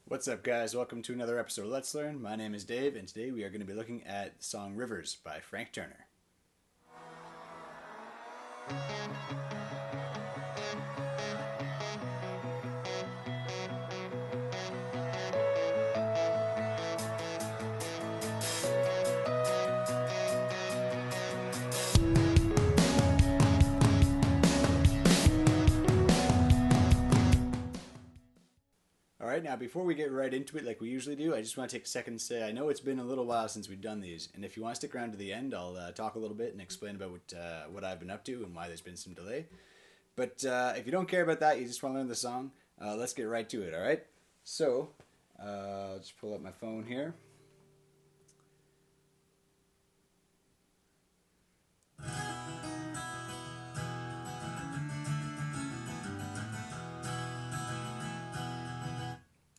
What's up, guys? Welcome to another episode of Let's Learn. My name is Dave, and today we are going to be looking at the song Rivers by Frank Turner. Alright, now before we get right into it like we usually do, I just want to take a second to say I know it's been a little while since we've done these, and if you want to stick around to the end, I'll talk a little bit and explain about what I've been up to and why there's been some delay. But if you don't care about that, you just want to learn the song, let's get right to it, alright? So, I'll just pull up my phone here.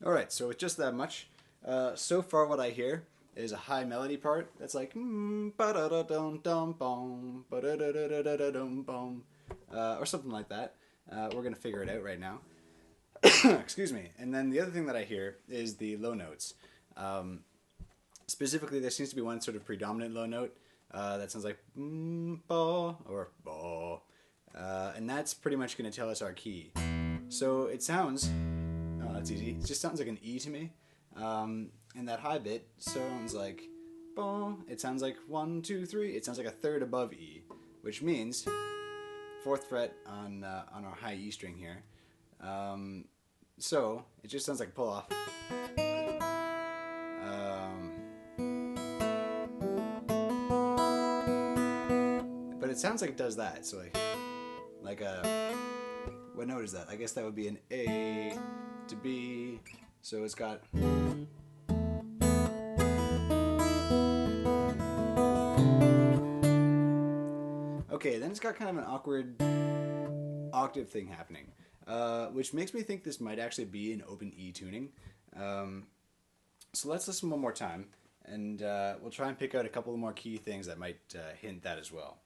Alright, so it's just that much. So far what I hear is a high melody part that's like ba-da-da-dum-dum-bum, ba-da-da-da-da-da-dum-bum, or something like that. We're going to figure it out right now. Excuse me. And then the other thing that I hear is the low notes. Specifically, there seems to be one sort of predominant low note that sounds like ba or ba. And that's pretty much going to tell us our key. So it sounds... Oh, that's easy. It just sounds like an E to me. And that high bit sounds like boom. It sounds like 1, 2, 3. It sounds like a third above E, which means 4th fret on our high E string here. So it just sounds like a pull off. But it sounds like it does that. So like a what note is that? I guess that would be an A to B, so it's got okay, then it's got kind of an awkward octave thing happening, which makes me think this might actually be an open E tuning. So let's listen one more time, and we'll try and pick out a couple of more key things that might hint that as well.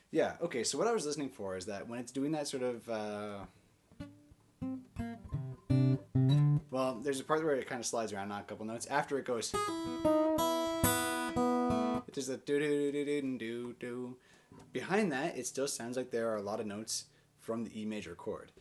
Yeah, okay, so what I was listening for is that when it's doing that sort of, well, there's a part where it kind of slides around on a couple notes. After it goes, it does the do-do-do-do-do-do. Behind that, it still sounds like there are a lot of notes from the E major chord.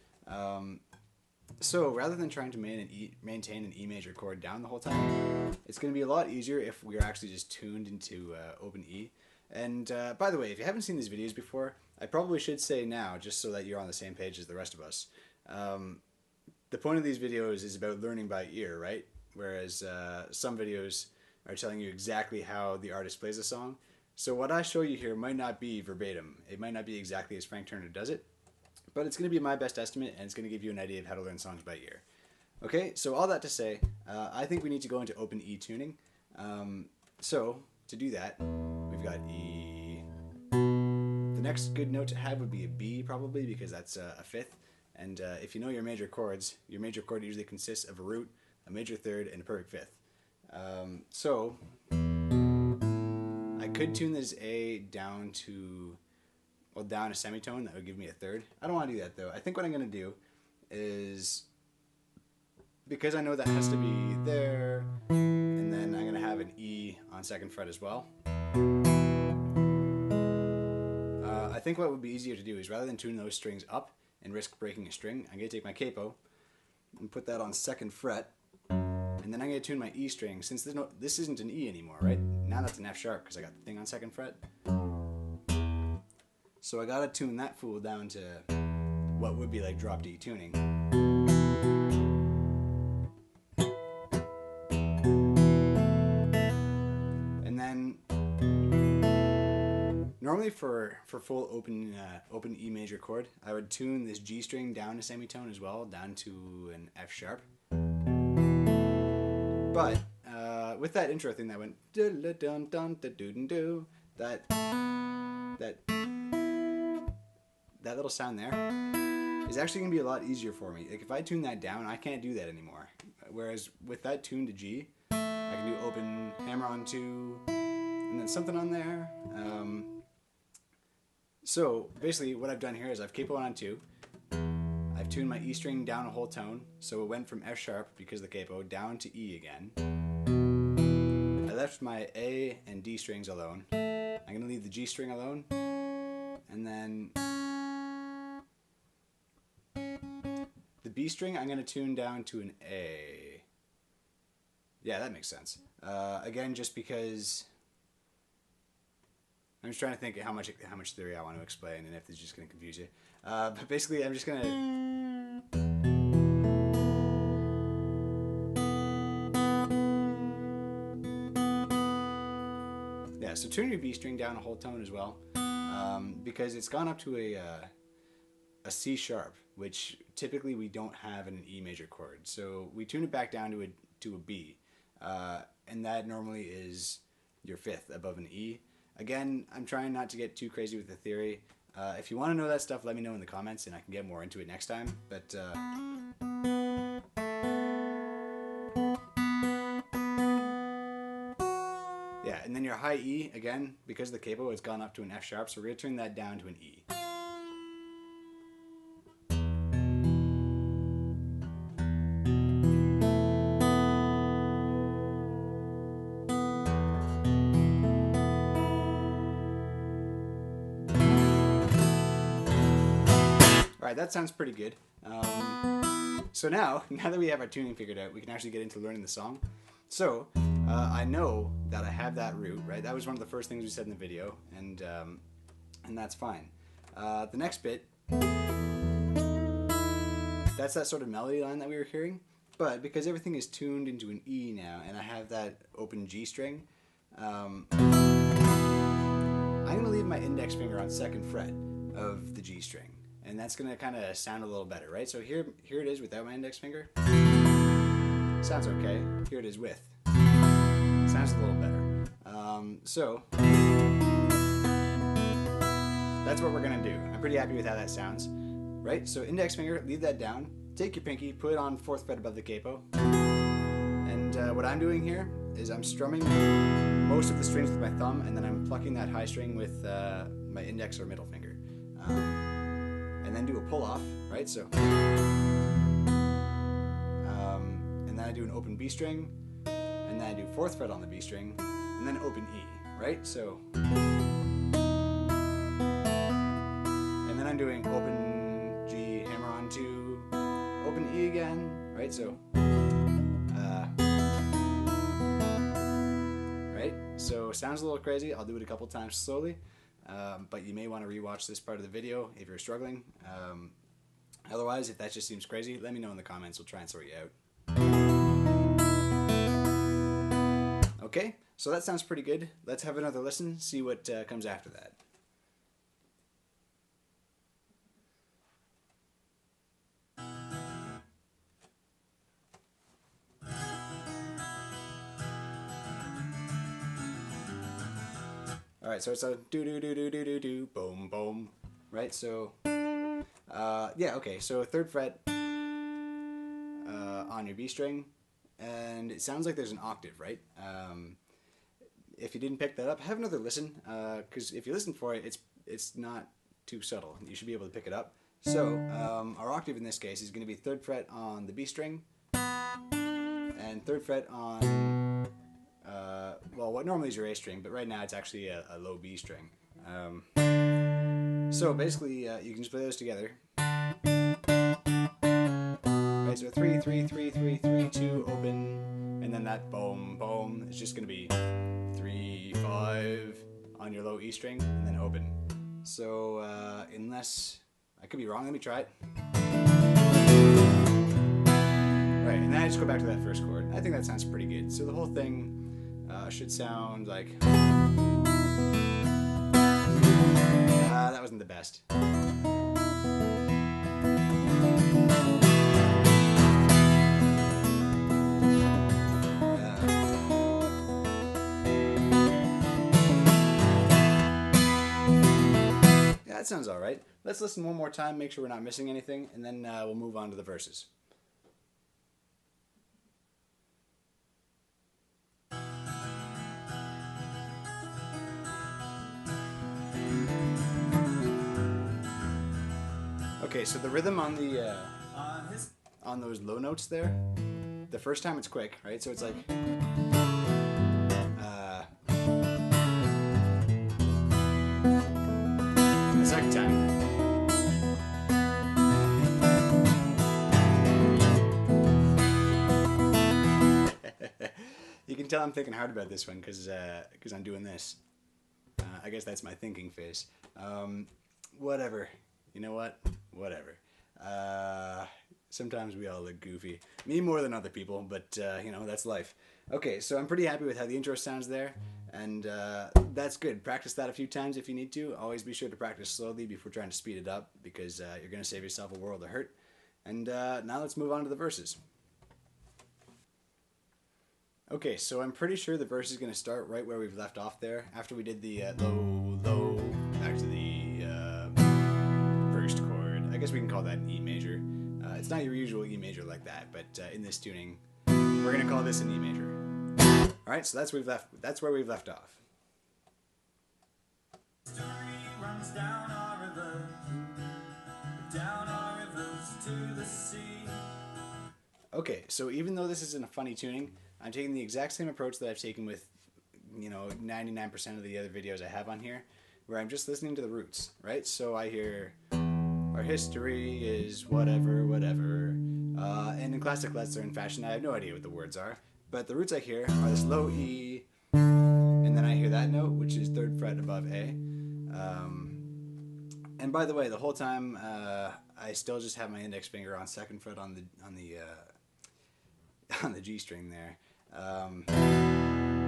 So rather than trying to maintain an E major chord down the whole time, it's going to be a lot easier if we're actually just tuned into open E. And by the way, if you haven't seen these videos before, I probably should say now, just so that you're on the same page as the rest of us. The point of these videos is about learning by ear, right? Whereas some videos are telling you exactly how the artist plays a song. So what I show you here might not be verbatim. It might not be exactly as Frank Turner does it, but it's going to be my best estimate, and it's going to give you an idea of how to learn songs by ear. Okay, so all that to say, I think we need to go into open E tuning. So to do that, we've got E. The next good note to have would be a B, probably, because that's a fifth. And if you know your major chords, your major chord usually consists of a root, a major third, and a perfect fifth. So I could tune this A down to, well, down a semitone. That would give me a third. I don't want to do that, though. I think what I'm going to do is, because I know that has to be there, and then I'm going to have an E on 2nd fret as well. I think what would be easier to do is, rather than tune those strings up and risk breaking a string, I'm going to take my capo and put that on 2nd fret, and then I'm going to tune my E string. Since this isn't an E anymore, right? Now that's an F sharp because I got the thing on 2nd fret. So I got to tune that fool down to what would be like drop D tuning. Normally for full open E major chord, I would tune this G string down a semitone as well, down to an F sharp. But with that intro thing that went that little sound there is actually going to be a lot easier for me. Like if I tune that down, I can't do that anymore. Whereas with that tune to G, I can do open, hammer on 2, and and then something on there. So basically what I've done here is I've capoed on 2. I've tuned my E string down a whole tone, so it went from F sharp, because of the capo, down to E again. I left my A and D strings alone. I'm going to leave the G string alone, and then the B string I'm going to tune down to an A. Yeah, that makes sense. Again, just because I'm just trying to think how much theory I want to explain, and if it's just going to confuse you. But basically, I'm just going to... Yeah, so tune your B string down a whole tone as well, because it's gone up to a C sharp, which typically we don't have in an E major chord. So we tune it back down to a B, and that normally is your 5th above an E. Again, I'm trying not to get too crazy with the theory. If you want to know that stuff, let me know in the comments, and I can get more into it next time. But yeah, and then your high E, again, because of the capo, it's gone up to an F sharp, so we're going to turn that down to an E. Alright, that sounds pretty good. So now that we have our tuning figured out, we can actually get into learning the song. So, I know that I have that root, right? That was one of the first things we said in the video, and that's fine. The next bit, that's that sort of melody line that we were hearing, but because everything is tuned into an E now, and I have that open G string, I'm going to leave my index finger on 2nd fret of the G string. And that's going to kind of sound a little better, right? So here it is without my index finger. Sounds okay. Here it is with. Sounds a little better. So that's what we're going to do. I'm pretty happy with how that sounds, right? So index finger, leave that down. Take your pinky, put it on 4th fret above the capo. And what I'm doing here is I'm strumming most of the strings with my thumb, and then I'm plucking that high string with my index or middle finger. And then do a pull off, right? So, and then I do an open B string, and then I do 4th fret on the B string, and then open E, right? So, and then I'm doing open G, hammer on 2, open E again, right? So, right? So sounds a little crazy. I'll do it a couple times slowly. But you may want to rewatch this part of the video if you're struggling. Otherwise, if that just seems crazy, let me know in the comments. We'll try and sort you out. Okay, so that sounds pretty good. Let's have another listen, see what comes after that. Alright, so it's a do-do-do-do-do-do-do, boom, boom, right? So, yeah, okay, so 3rd fret on your B string, and it sounds like there's an octave, right? If you didn't pick that up, have another listen, because if you listen for it, it's not too subtle. You should be able to pick it up. So, our octave in this case is going to be 3rd fret on the B string, and 3rd fret on... well, what normally is your A string, but right now it's actually a low B string. So basically, you can just play those together. Right, so 3, 3, 3, 3, 3, 2, open, and then that boom, boom, it's just going to be 3, 5 on your low E string, and then open. So, unless, I could be wrong, let me try it. Right, and then I just go back to that first chord. I think that sounds pretty good. So the whole thing should sound like... that wasn't the best. Yeah, that sounds alright. Let's listen one more time, make sure we're not missing anything, and then we'll move on to the verses. Okay, so the rhythm on the on those low notes there, the first time it's quick, right? So it's like the second time. You can tell I'm thinking hard about this one because I'm doing this. I guess that's my thinking face. Whatever. You know what? Whatever. Sometimes we all look goofy. Me more than other people, but you know, that's life. Okay, so I'm pretty happy with how the intro sounds there, and that's good. Practice that a few times if you need to. Always be sure to practice slowly before trying to speed it up, because you're going to save yourself a world of hurt. And now let's move on to the verses. Okay, so I'm pretty sure the verse is going to start right where we've left off there, after we did the low, low, back to the first chord. I guess we can call that an E major. It's not your usual E major like that, but in this tuning, we're going to call this an E major. All right, so that's where we've left off. Runs down our river, down our rivers to the sea. Okay, so even though this isn't a funny tuning, I'm taking the exact same approach that I've taken with, you know, 99% of the other videos I have on here, where I'm just listening to the roots, right? So I hear, our history is whatever, whatever. And in classic Let's Learn fashion, I have no idea what the words are, but the roots I hear are this low E, and then I hear that note, which is 3rd fret above A. And by the way, the whole time, I still just have my index finger on 2nd fret on the G string there.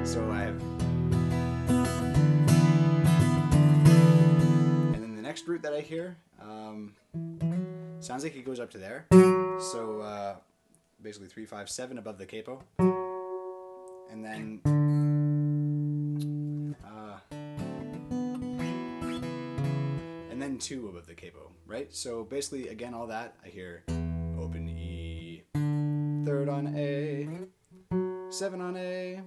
So I have, and then the next root that I hear sounds like it goes up to there. So basically 3, 5, 7 above the capo, and then and then 2 above the capo, right? So basically, again, all that I hear: open E, 3rd on A, 7 on A,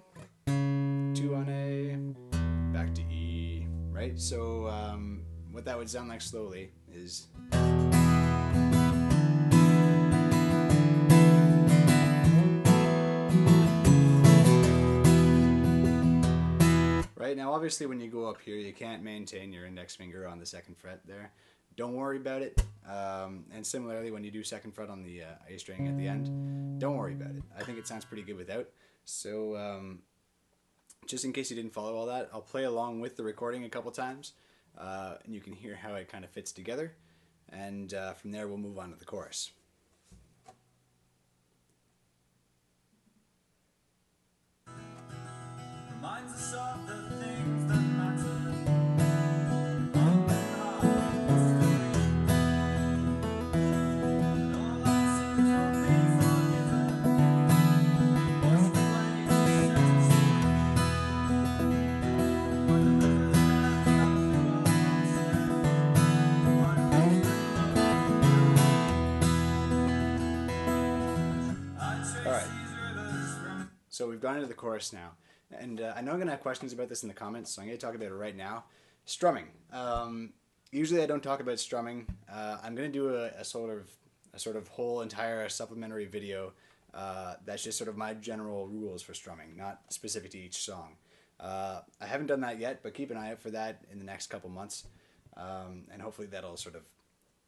2 on A, back to E, right? So what that would sound like slowly is, right? Now obviously when you go up here, you can't maintain your index finger on the 2nd fret there. Don't worry about it. And similarly, when you do 2nd fret on the A string at the end, don't worry about it. I think it sounds pretty good without. So just in case you didn't follow all that, I'll play along with the recording a couple times, and you can hear how it kind of fits together. And from there, we'll move on to the chorus. Reminds us of the things that matter. So we've gone into the chorus now, and I know I'm going to have questions about this in the comments, so I'm going to talk about it right now. Strumming. Usually I don't talk about strumming. I'm going to do a sort of whole entire supplementary video that's just sort of my general rules for strumming, not specific to each song. I haven't done that yet, but keep an eye out for that in the next couple months, and hopefully that'll sort of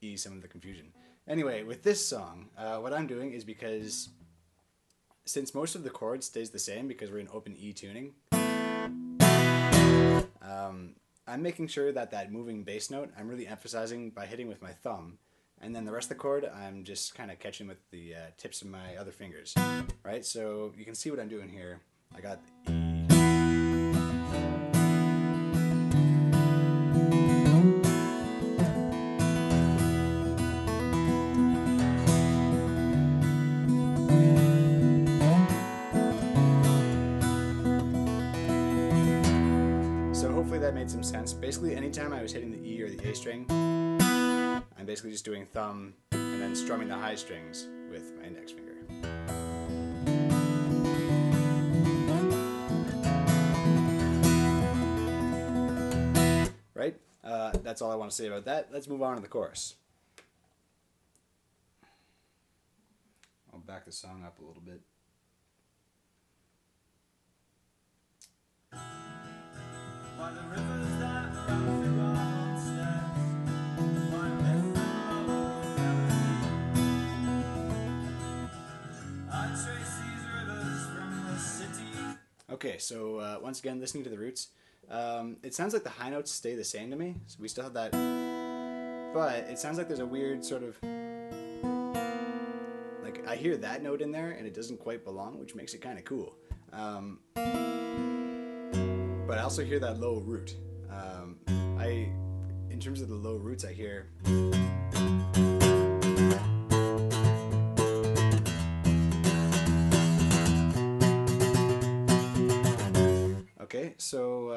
ease some of the confusion. Anyway, with this song, what I'm doing is, because since most of the chord stays the same because we're in open E tuning, I'm making sure that that moving bass note I'm really emphasizing by hitting with my thumb, and then the rest of the chord I'm just kind of catching with the tips of my other fingers, right? So you can see what I'm doing here. I got E. That made some sense. Basically, anytime I was hitting the E or the A string, I'm basically just doing thumb and then strumming the high strings with my index finger. Right? That's all I want to say about that. Let's move on to the chorus. back the song up a little bit. By the rivers that run through our steps, by myth and I trace these rivers from the city. Okay, so once again, listening to the roots, it sounds like the high notes stay the same to me. So we still have that, but it sounds like there's a weird sort of, like I hear that note in there and it doesn't quite belong, which makes it kind of cool. But I also hear that low root. In terms of the low roots, I hear. Okay, so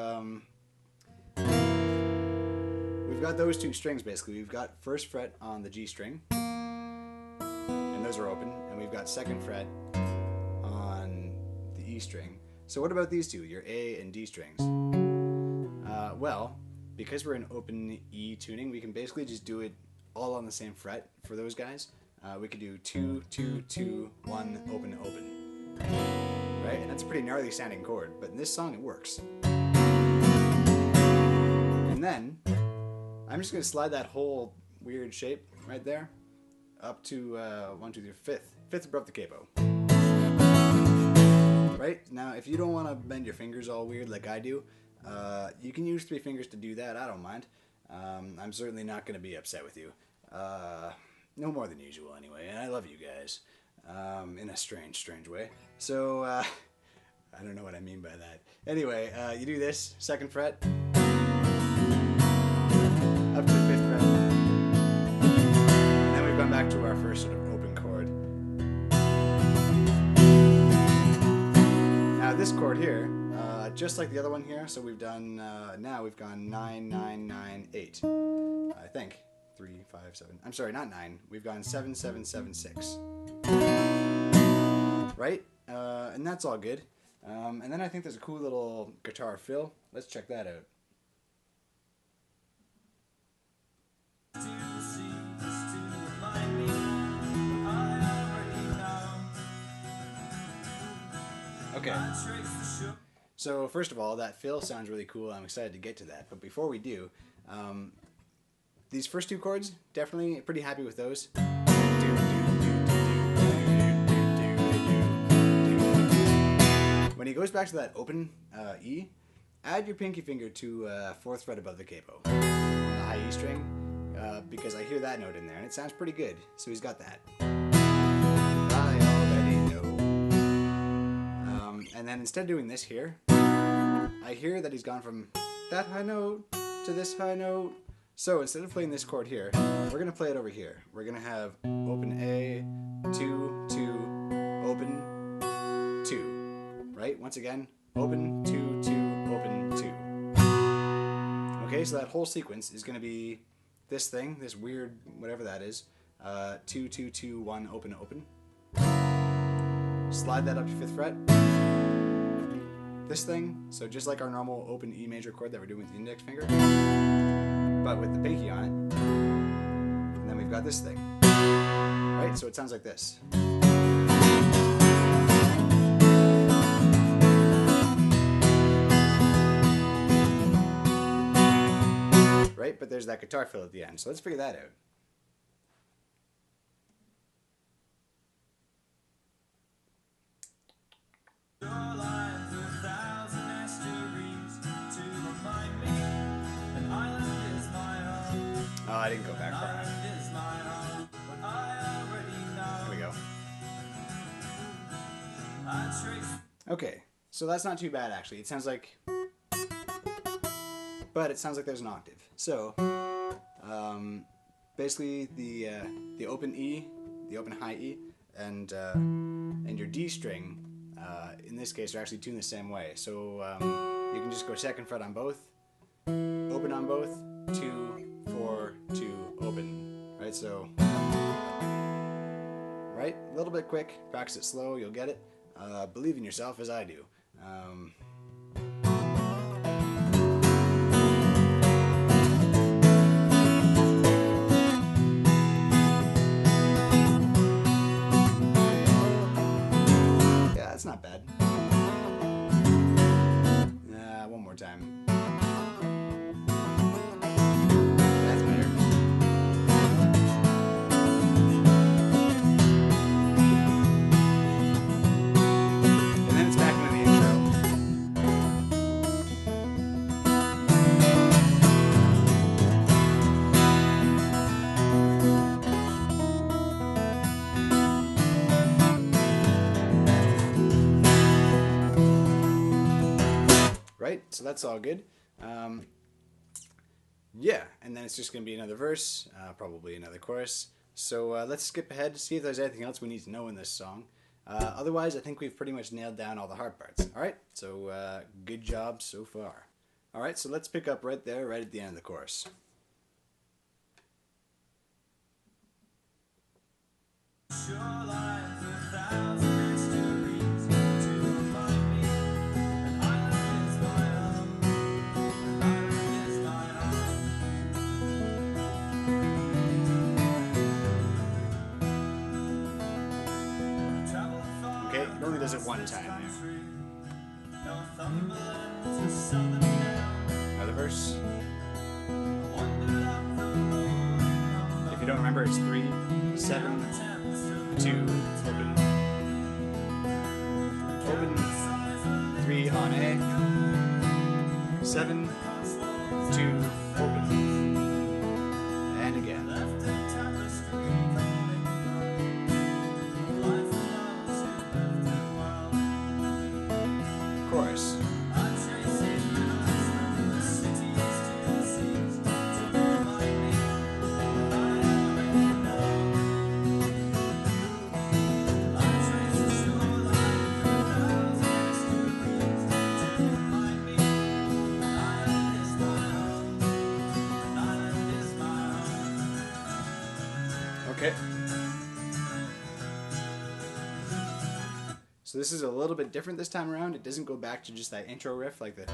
we've got those two strings basically. We've got first fret on the G string, and those are open, and we've got second fret on the E string. So what about these two, your A and D strings? Well, because we're in open E tuning, we can basically just do it all on the same fret for those guys. We could do 2, 2, 2, 1, open, open. Right? And that's a pretty gnarly sounding chord, but in this song it works. And then, I'm just going to slide that whole weird shape right there up to 1, 2, 3, fifth above the capo. Right? Now, if you don't want to bend your fingers all weird like I do, you can use 3 fingers to do that. I don't mind. I'm certainly not going to be upset with you. No more than usual anyway, and I love you guys in a strange way. So, I don't know what I mean by that. Anyway, you do this, second fret, up to the 5th fret, and then we've gone back to our first sort of open chord. Now this chord here, just like the other one here, so we've done, now we've gone 9, 9, 9, 8, I think. 3, 5, 7, I'm sorry, not 9, we've gone 7, 7, 7, 6. Right? And that's all good. And then I think there's a cool little guitar fill. Let's check that out. Okay. So first of all, that fill sounds really cool. I'm excited to get to that. But before we do, these first 2 chords, definitely pretty happy with those. When he goes back to that open E, add your pinky finger to 4th fret above the capo on the high E string, because I hear that note in there and it sounds pretty good. So he's got that. I already know. And then instead of doing this here, I hear that he's gone from that high note to this high note. So instead of playing this chord here, we're going to play it over here. We're going to have open A, 2, 2, open, 2. Right? Once again, open, 2, 2, open, 2. Okay, so that whole sequence is going to be this thing, this weird, whatever that is, 2, 2, 2, 1, open, open. Slide that up to 5th fret. This thing, so just like our normal open E major chord that we're doing with the index finger, but with the pinky on it. And then we've got this thing. Right? So it sounds like this. Right? But there's that guitar fill at the end. So let's figure that out. Oh, I didn't go back far enough. Here we go. Okay, so that's not too bad actually. It sounds like, but it sounds like there's an octave. So, basically the open E, the open high E, and your D string, in this case, are actually tuned the same way. So you can just go 2nd fret on both, open on both, 2, 4, 2, open. Right, so, right, a little bit quick, practice it slow, you'll get it. Believe in yourself as I do. time. That's better. And then it's back into the intro. Right? So that's all good. Yeah, and then it's just going to be another verse, probably another chorus. So let's skip ahead to see if there's anything else we need to know in this song. Otherwise, I think we've pretty much nailed down all the hard parts. All right, so good job so far. All right, so let's pick up right there, right at the end of the chorus. Okay, it only does it one time there. Another verse. If you don't remember, it's 3, 7, 2, open. Open, 3 on A, 7, 2, open. And again. Chorus. Okay. So this is a little bit different this time around. It doesn't go back to just that intro riff like the.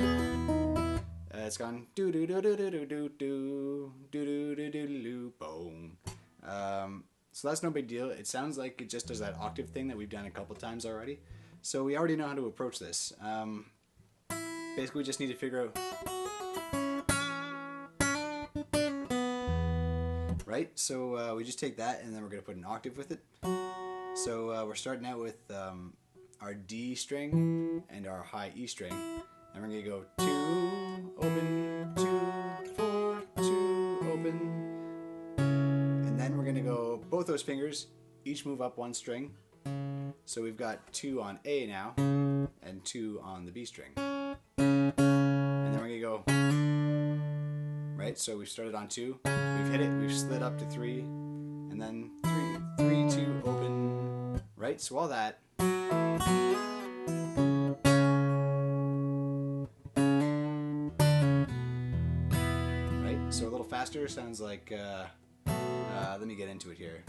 It's gone do do do do do do do do do do do do boom. So that's no big deal. It sounds like it just does that octave thing that we've done a couple times already. So we already know how to approach this. Basically, we just need to figure out. Right? So we just take that and then we're going to put an octave with it. So we're starting out with our D string and our high E string. And we're going to go 2, open, 2, 4, 2, open. And then we're going to go both those fingers, each move up one string. So we've got 2 on A now and 2 on the B string. And then we're going to go. Right, so we've started on 2, we've hit it, we've slid up to 3, and then 3, 2, open, right, so all that. Right, so a little faster, sounds like, let me get into it here.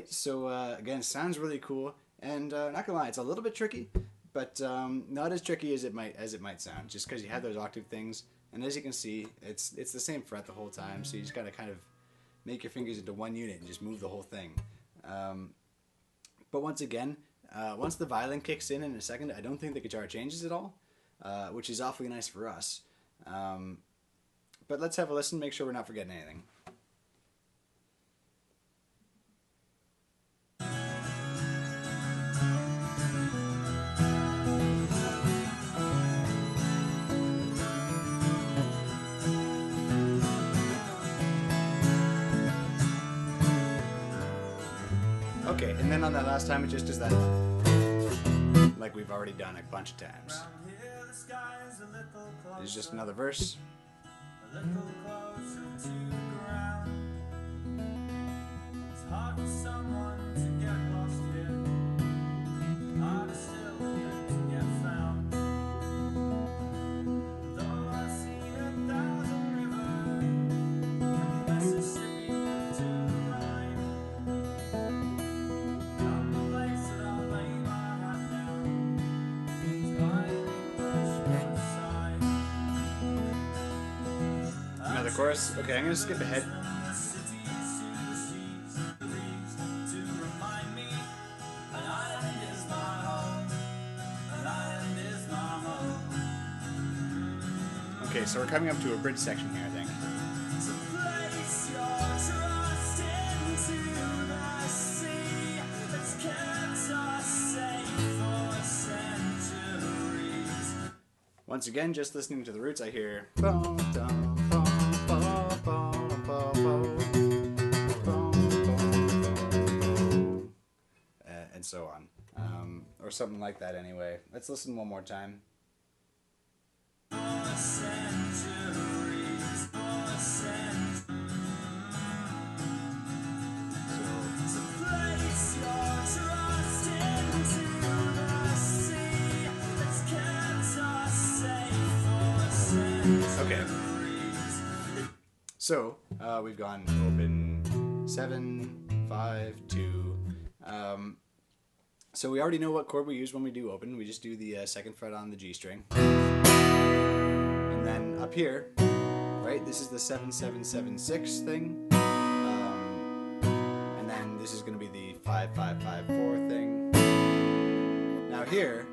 So again, sounds really cool, and not gonna lie, it's a little bit tricky, but not as tricky as it might sound. Just because you have those octave things, and as you can see, it's the same fret the whole time. So you just gotta kind of make your fingers into one unit and just move the whole thing. But once again, once the violin kicks in a second, I don't think the guitar changes at all, which is awfully nice for us. But let's have a listen, make sure we're not forgetting anything. Okay, and then on that last time, it just does that, like we've already done a bunch of times. There's just another verse. chorus. Okay, I'm gonna skip ahead. Okay, so we're coming up to a bridge section here, I think. Once again, just listening to the roots, I hear and so on, or something like that. Anyway, let's listen one more time. Okay, so we've gone open 7, 5, 2. So we already know what chord we use when we do open. We just do the 2nd fret on the G string, and then up here, right? This is the 7, 7, 7, 6 thing, and then this is going to be the 5, 5, 5, 4 thing. Now here,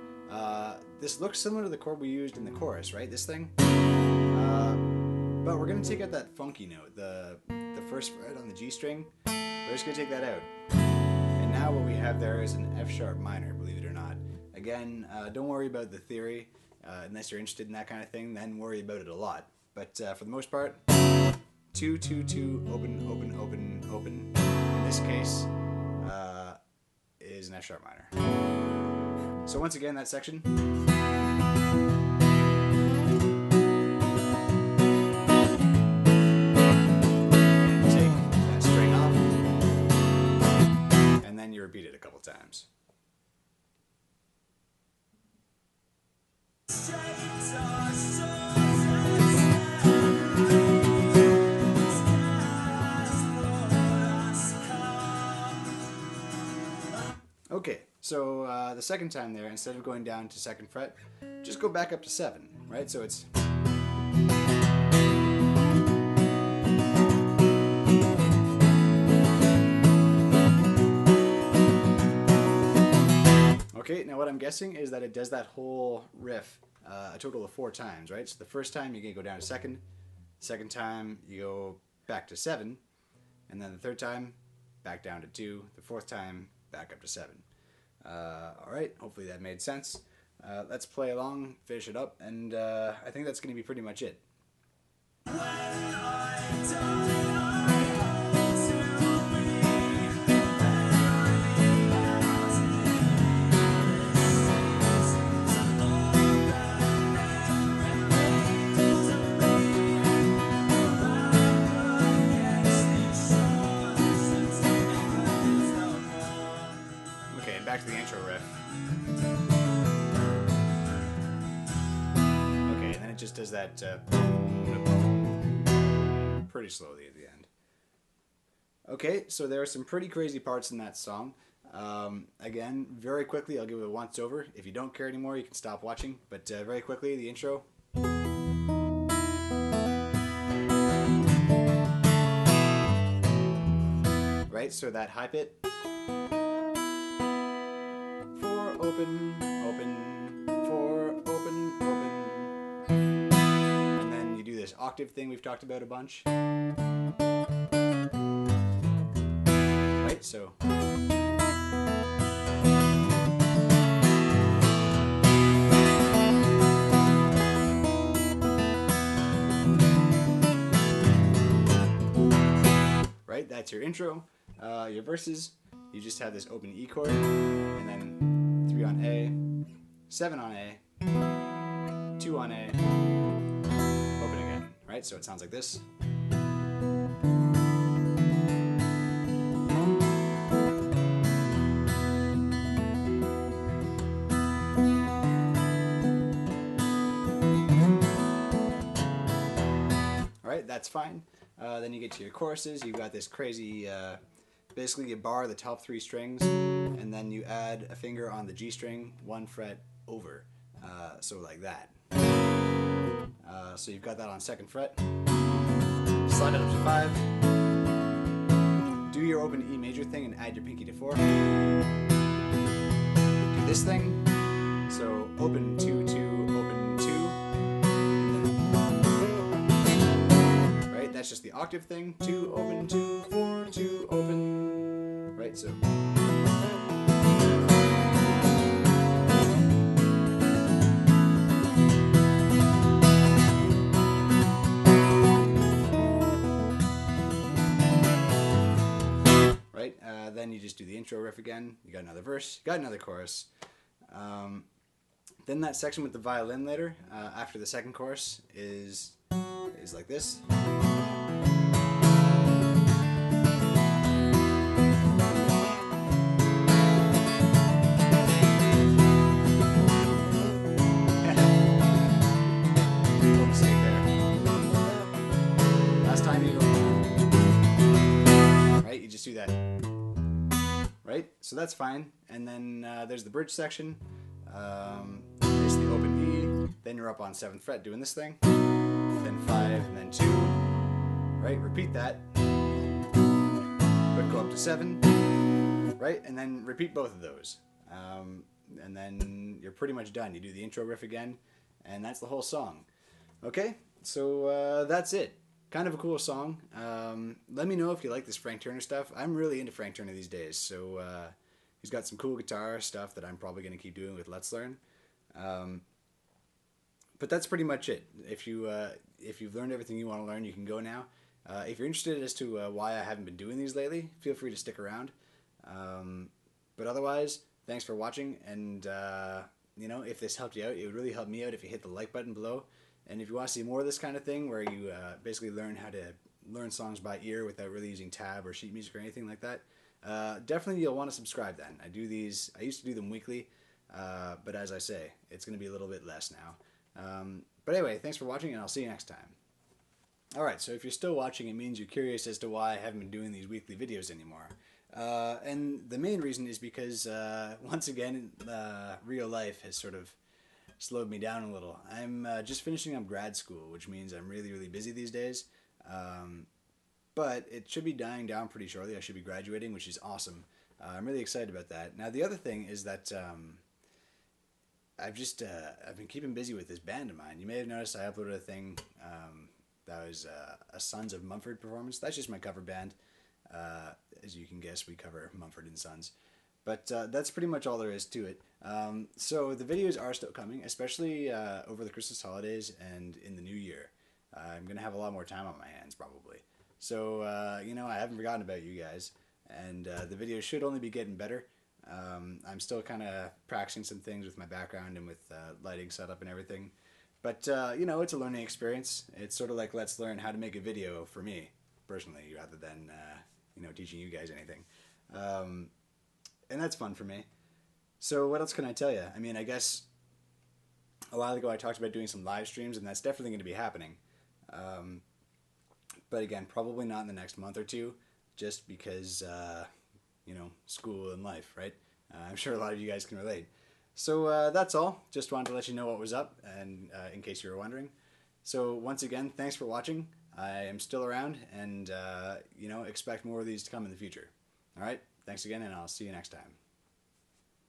this looks similar to the chord we used in the chorus, right? This thing. But we're going to take out that funky note, the 1st fret on the G string. We're just going to take that out. And now what we have there is an F sharp minor, believe it or not. Again, don't worry about the theory, unless you're interested in that kind of thing, then worry about it a lot. But for the most part, 2, 2, 2, open, open, open, open. In this case, is an F sharp minor. So once again, that section. Repeat it a couple times. Okay, so the 2nd time there, instead of going down to 2nd fret, just go back up to 7, right? So it's okay, now what I'm guessing is that it does that whole riff a total of 4 times, right? So the 1st time you're going to go down to 2nd, 2nd time you go back to 7, and then the 3rd time back down to 2, the 4th time back up to 7. Alright, hopefully that made sense. Let's play along, finish it up, and I think that's going to be pretty much it. Back to the intro riff. Okay, and then it just does that pretty slowly at the end. Okay, so there are some pretty crazy parts in that song. Again, very quickly, I'll give it a once over. If you don't care anymore, you can stop watching. But very quickly, the intro. Right, so that high bit. Open, open, 4, open, open. And then you do this octave thing we've talked about a bunch. Right, so. Right, that's your intro. Your verses, you just have this open E chord, and then 3 on A, 7 on A, 2 on A, open again, right? So it sounds like this. All right, that's fine. Then you get to your choruses. You've got this crazy, basically you bar the top 3 strings, and then you add a finger on the G string, 1 fret over, so like that. So you've got that on 2nd fret. slide it up to 5. Do your open E major thing and add your pinky to 4. Do this thing. So open 2, 2, open 2. Right? That's just the octave thing. 2, open 2, 4, 2, open. Right? So. Right? Then you just do the intro riff again. You got another verse. You got another chorus. Then that section with the violin later, after the second chorus, is like this. Last time you go, right? You just do that, right? So that's fine. And then there's the bridge section. There's the open E. Then you're up on 7th fret doing this thing. Then 5, and then 2. Right? Repeat that. But go up to 7. Right? And then repeat both of those. And then you're pretty much done. You do the intro riff again, and that's the whole song. Okay? So that's it. Kind of a cool song. Let me know if you like this Frank Turner stuff. I'm really into Frank Turner these days, so he's got some cool guitar stuff that I'm probably going to keep doing with Let's Learn. But that's pretty much it. If you've learned everything you want to learn, you can go now. If you're interested as to why I haven't been doing these lately, feel free to stick around. But otherwise, thanks for watching, and you know, if this helped you out, it would really help me out if you hit the like button below. And if you want to see more of this kind of thing, where you basically learn how to learn songs by ear without really using tab or sheet music or anything like that, definitely you'll want to subscribe then. I used to do them weekly, but as I say, it's going to be a little bit less now. But anyway, thanks for watching, and I'll see you next time. Alright, so if you're still watching, it means you're curious as to why I haven't been doing these weekly videos anymore. And the main reason is because, once again, real life has sort of slowed me down a little. I'm just finishing up grad school, which means I'm really, really busy these days. But it should be dying down pretty shortly. I should be graduating, which is awesome. I'm really excited about that. Now, the other thing is that I've been keeping busy with this band of mine. You may have noticed I uploaded a thing that was a Sons of Mumford performance. That's just my cover band. As you can guess, we cover Mumford and Sons. But that's pretty much all there is to it. So the videos are still coming, especially over the Christmas holidays and in the new year. I'm going to have a lot more time on my hands, probably. So, you know, I haven't forgotten about you guys. And the videos should only be getting better. I'm still kind of practicing some things with my background and with lighting setup and everything. But, you know, it's a learning experience. It's sort of like Let's Learn how to make a video for me, personally, rather than, you know, teaching you guys anything. And that's fun for me. So what else can I tell you? I mean, I guess a while ago I talked about doing some live streams, and that's definitely going to be happening. But again, probably not in the next month or two, just because, you know, school and life, right? I'm sure a lot of you guys can relate. So that's all. Just wanted to let you know what was up, and in case you were wondering. So once again, thanks for watching. I am still around, and, you know, expect more of these to come in the future. All right? Thanks again, and I'll see you next time.